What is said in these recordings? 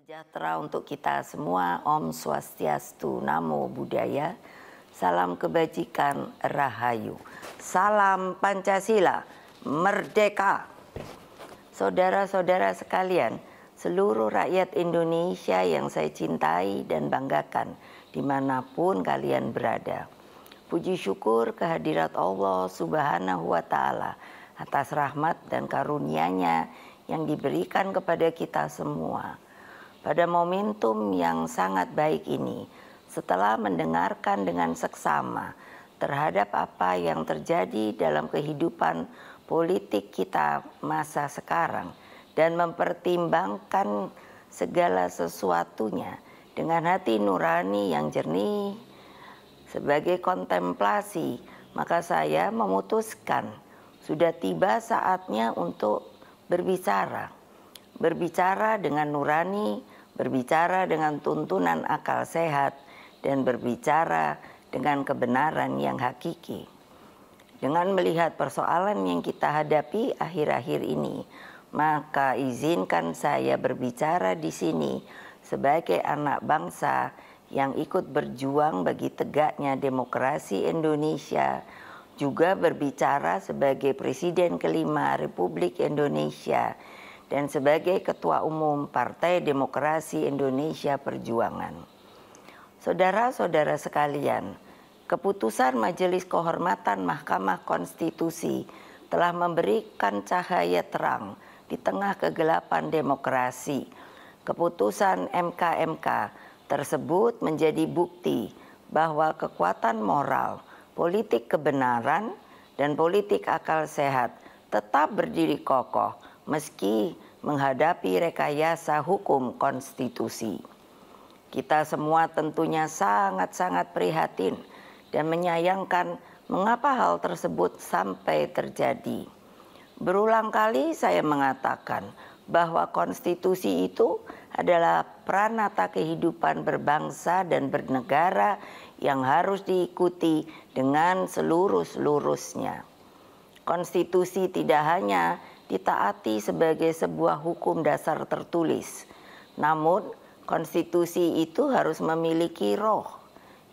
Sejahtera untuk kita semua, Om Swastiastu, Namo Buddhaya, salam kebajikan, Rahayu, salam Pancasila, Merdeka. Saudara-saudara sekalian, seluruh rakyat Indonesia yang saya cintai dan banggakan, dimanapun kalian berada. Puji syukur kehadirat Allah Subhanahu wa Ta'ala atas rahmat dan karunia-Nya yang diberikan kepada kita semua. Pada momentum yang sangat baik ini, setelah mendengarkan dengan seksama terhadap apa yang terjadi dalam kehidupan politik kita masa sekarang dan mempertimbangkan segala sesuatunya dengan hati nurani yang jernih sebagai kontemplasi, maka saya memutuskan sudah tiba saatnya untuk berbicara dengan nurani, berbicara dengan tuntunan akal sehat, dan berbicara dengan kebenaran yang hakiki. Dengan melihat persoalan yang kita hadapi akhir-akhir ini, maka izinkan saya berbicara di sini sebagai anak bangsa yang ikut berjuang bagi tegaknya demokrasi Indonesia, juga berbicara sebagai Presiden kelima Republik Indonesia, dan sebagai Ketua Umum Partai Demokrasi Indonesia Perjuangan. Saudara-saudara sekalian, keputusan Majelis Kehormatan Mahkamah Konstitusi telah memberikan cahaya terang di tengah kegelapan demokrasi. Keputusan MK tersebut menjadi bukti bahwa kekuatan moral, politik kebenaran, dan politik akal sehat tetap berdiri kokoh meski menghadapi rekayasa hukum konstitusi. Kita semua tentunya sangat-sangat prihatin dan menyayangkan mengapa hal tersebut sampai terjadi. Berulang kali saya mengatakan bahwa konstitusi itu adalah pranata kehidupan berbangsa dan bernegara yang harus diikuti dengan seluruh-seluruhnya. Konstitusi tidak hanya ditaati sebagai sebuah hukum dasar tertulis. Namun, konstitusi itu harus memiliki roh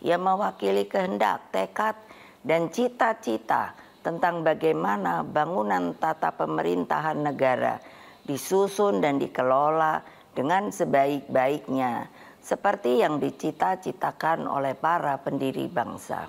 yang mewakili kehendak, tekad, dan cita-cita tentang bagaimana bangunan tata pemerintahan negara disusun dan dikelola dengan sebaik-baiknya, seperti yang dicita-citakan oleh para pendiri bangsa.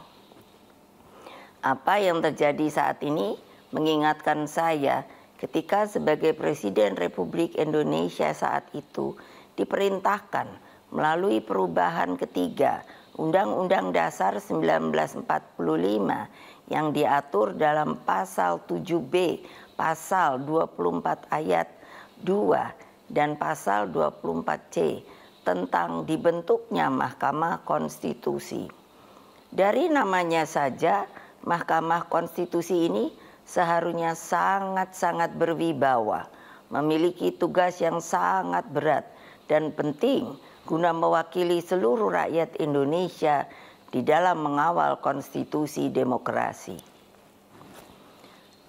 Apa yang terjadi saat ini mengingatkan saya ketika sebagai Presiden Republik Indonesia saat itu diperintahkan melalui perubahan ketiga Undang-Undang Dasar 1945 yang diatur dalam pasal 7B, pasal 24 ayat 2 dan pasal 24C tentang dibentuknya Mahkamah Konstitusi. Dari namanya saja, Mahkamah Konstitusi ini seharusnya sangat-sangat berwibawa, memiliki tugas yang sangat berat dan penting guna mewakili seluruh rakyat Indonesia di dalam mengawal konstitusi demokrasi.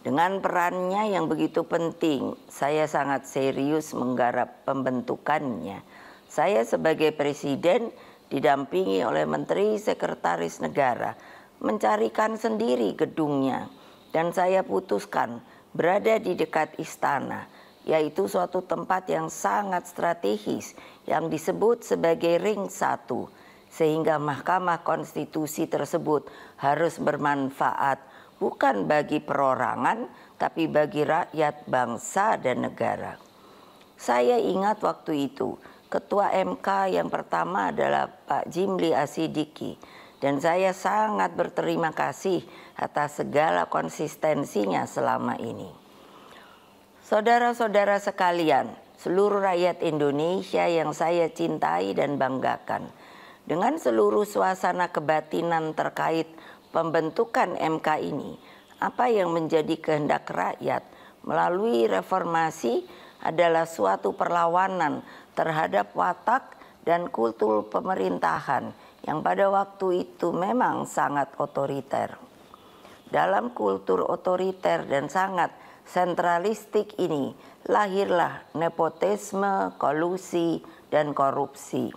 Dengan perannya yang begitu penting, saya sangat serius menggarap pembentukannya. Saya sebagai Presiden didampingi oleh Menteri Sekretaris Negara mencarikan sendiri gedungnya. Dan saya putuskan berada di dekat istana, yaitu suatu tempat yang sangat strategis yang disebut sebagai Ring 1, sehingga Mahkamah Konstitusi tersebut harus bermanfaat bukan bagi perorangan, tapi bagi rakyat, bangsa, dan negara. Saya ingat waktu itu, Ketua MK yang pertama adalah Pak Jimli Asidiki, dan saya sangat berterima kasih atas segala konsistensinya selama ini. Saudara-saudara sekalian, seluruh rakyat Indonesia yang saya cintai dan banggakan, dengan seluruh suasana kebatinan terkait pembentukan MK ini, apa yang menjadi kehendak rakyat melalui reformasi adalah suatu perlawanan terhadap watak dan kultur pemerintahan yang pada waktu itu memang sangat otoriter. Dalam kultur otoriter dan sangat sentralistik ini lahirlah nepotisme, kolusi, dan korupsi.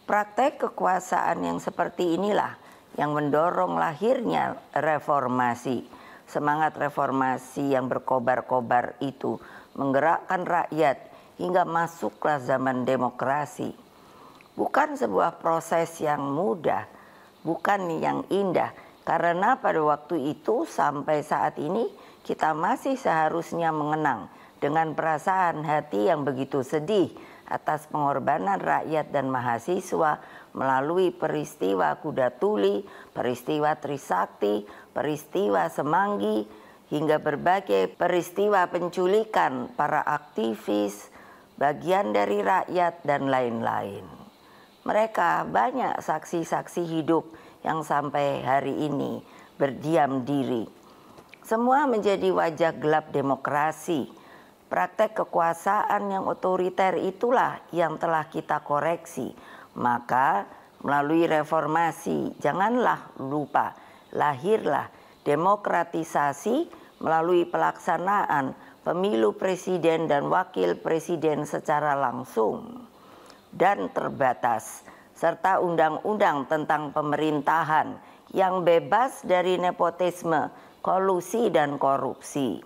Praktek kekuasaan yang seperti inilah yang mendorong lahirnya reformasi. Semangat reformasi yang berkobar-kobar itu menggerakkan rakyat hingga masuklah zaman demokrasi. Bukan sebuah proses yang mudah, bukan yang indah, karena pada waktu itu sampai saat ini kita masih seharusnya mengenang dengan perasaan hati yang begitu sedih atas pengorbanan rakyat dan mahasiswa melalui peristiwa Kuda Tuli, peristiwa Trisakti, peristiwa Semanggi, hingga berbagai peristiwa penculikan para aktivis, bagian dari rakyat, dan lain-lain. Mereka banyak saksi-saksi hidup yang sampai hari ini berdiam diri. Semua menjadi wajah gelap demokrasi. Praktek kekuasaan yang otoriter itulah yang telah kita koreksi. Maka melalui reformasi janganlah lupa lahirlah demokratisasi melalui pelaksanaan pemilu presiden dan wakil presiden secara langsung dan terbatas, serta undang-undang tentang pemerintahan yang bebas dari nepotisme, kolusi, dan korupsi.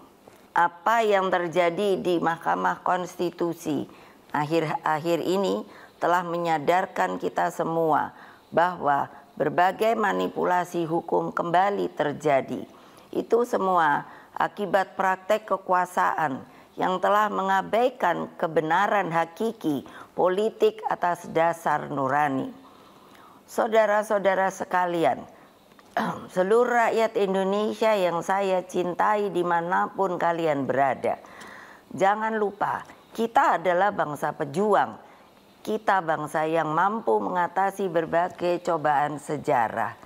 Apa yang terjadi di Mahkamah Konstitusi akhir-akhir ini telah menyadarkan kita semua bahwa berbagai manipulasi hukum kembali terjadi. Itu semua akibat praktek kekuasaan yang telah mengabaikan kebenaran hakiki politik atas dasar nurani. Saudara-saudara sekalian, seluruh rakyat Indonesia yang saya cintai dimanapun kalian berada, jangan lupa kita adalah bangsa pejuang. Kita bangsa yang mampu mengatasi berbagai cobaan sejarah.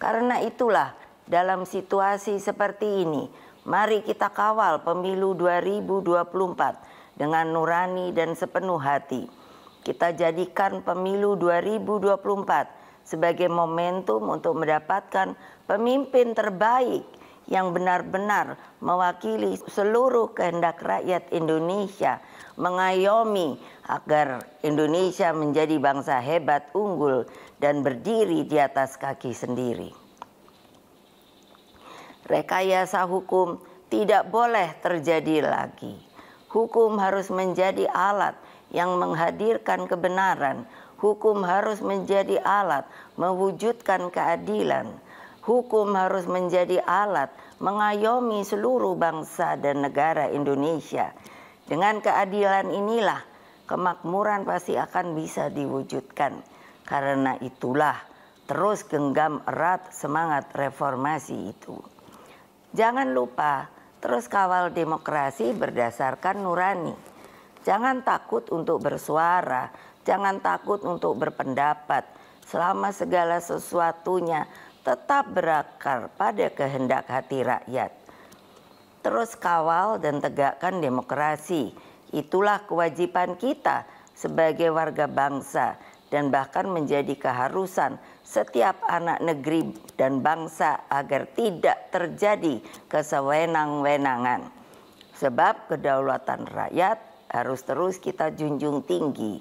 Karena itulah dalam situasi seperti ini, mari kita kawal pemilu 2024 dengan nurani dan sepenuh hati. Kita jadikan pemilu 2024 sebagai momentum untuk mendapatkan pemimpin terbaik yang benar-benar mewakili seluruh kehendak rakyat Indonesia, mengayomi agar Indonesia menjadi bangsa hebat, unggul, dan berdiri di atas kaki sendiri. Rekayasa hukum tidak boleh terjadi lagi. Hukum harus menjadi alat yang menghadirkan kebenaran. Hukum harus menjadi alat mewujudkan keadilan. Hukum harus menjadi alat mengayomi seluruh bangsa dan negara Indonesia. Dengan keadilan inilah kemakmuran pasti akan bisa diwujudkan. Karena itulah terus genggam erat semangat reformasi itu. Jangan lupa terus kawal demokrasi berdasarkan nurani. Jangan takut untuk bersuara, jangan takut untuk berpendapat, selama segala sesuatunya tetap berakar pada kehendak hati rakyat. Terus kawal dan tegakkan demokrasi. Itulah kewajiban kita sebagai warga bangsa dan bahkan menjadi keharusan setiap anak negeri dan bangsa agar tidak terjadi kesewenang-wenangan. Sebab kedaulatan rakyat harus terus kita junjung tinggi.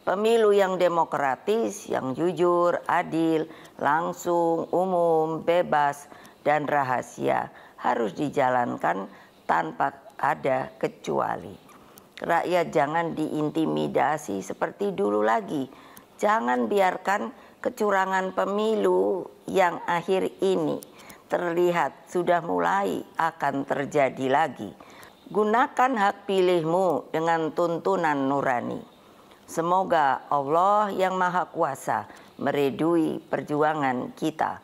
Pemilu yang demokratis, yang jujur, adil, langsung, umum, bebas, dan rahasia harus dijalankan tanpa ada kecuali. Rakyat jangan diintimidasi seperti dulu lagi. Jangan biarkan kecurangan pemilu yang akhir ini terlihat sudah mulai akan terjadi lagi. Gunakan hak pilihmu dengan tuntunan nurani. Semoga Allah yang Maha Kuasa meridui perjuangan kita.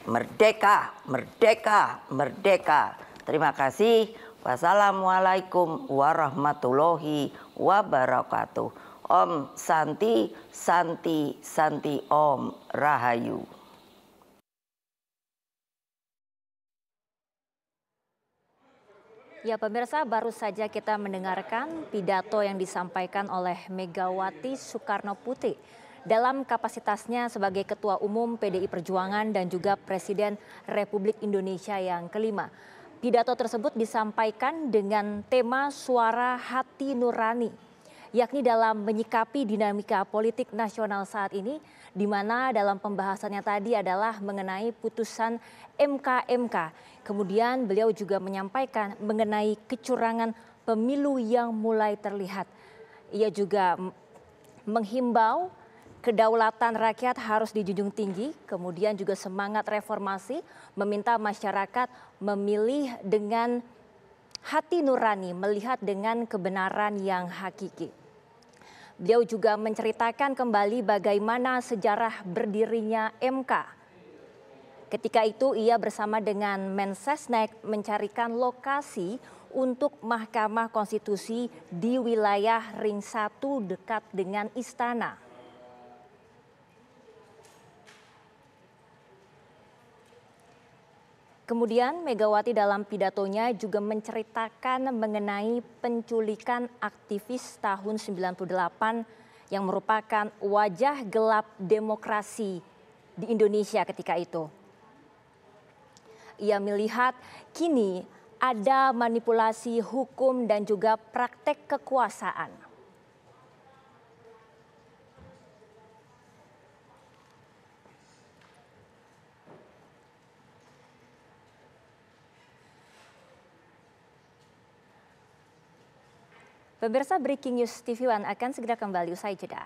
Merdeka, merdeka, merdeka. Terima kasih. Wassalamualaikum warahmatullahi wabarakatuh. Om Santi, Santi, Santi Om Rahayu. Ya pemirsa, baru saja kita mendengarkan pidato yang disampaikan oleh Megawati Soekarno Putri dalam kapasitasnya sebagai Ketua Umum PDI Perjuangan dan juga Presiden Republik Indonesia yang kelima. Pidato tersebut disampaikan dengan tema suara hati nurani, yakni dalam menyikapi dinamika politik nasional saat ini, di mana dalam pembahasannya tadi adalah mengenai putusan MK. Kemudian beliau juga menyampaikan mengenai kecurangan pemilu yang mulai terlihat. Ia juga menghimbau kedaulatan rakyat harus dijunjung tinggi, kemudian juga semangat reformasi, meminta masyarakat memilih dengan hati nurani, melihat dengan kebenaran yang hakiki. Beliau juga menceritakan kembali bagaimana sejarah berdirinya MK. Ketika itu ia bersama dengan Mensesnek mencarikan lokasi untuk Mahkamah Konstitusi di wilayah Ring 1 dekat dengan istana. Kemudian Megawati dalam pidatonya juga menceritakan mengenai penculikan aktivis tahun 98 yang merupakan wajah gelap demokrasi di Indonesia ketika itu. Ia melihat kini ada manipulasi hukum dan juga praktek kekuasaan. Pemirsa, Breaking News TV One akan segera kembali usai jeda.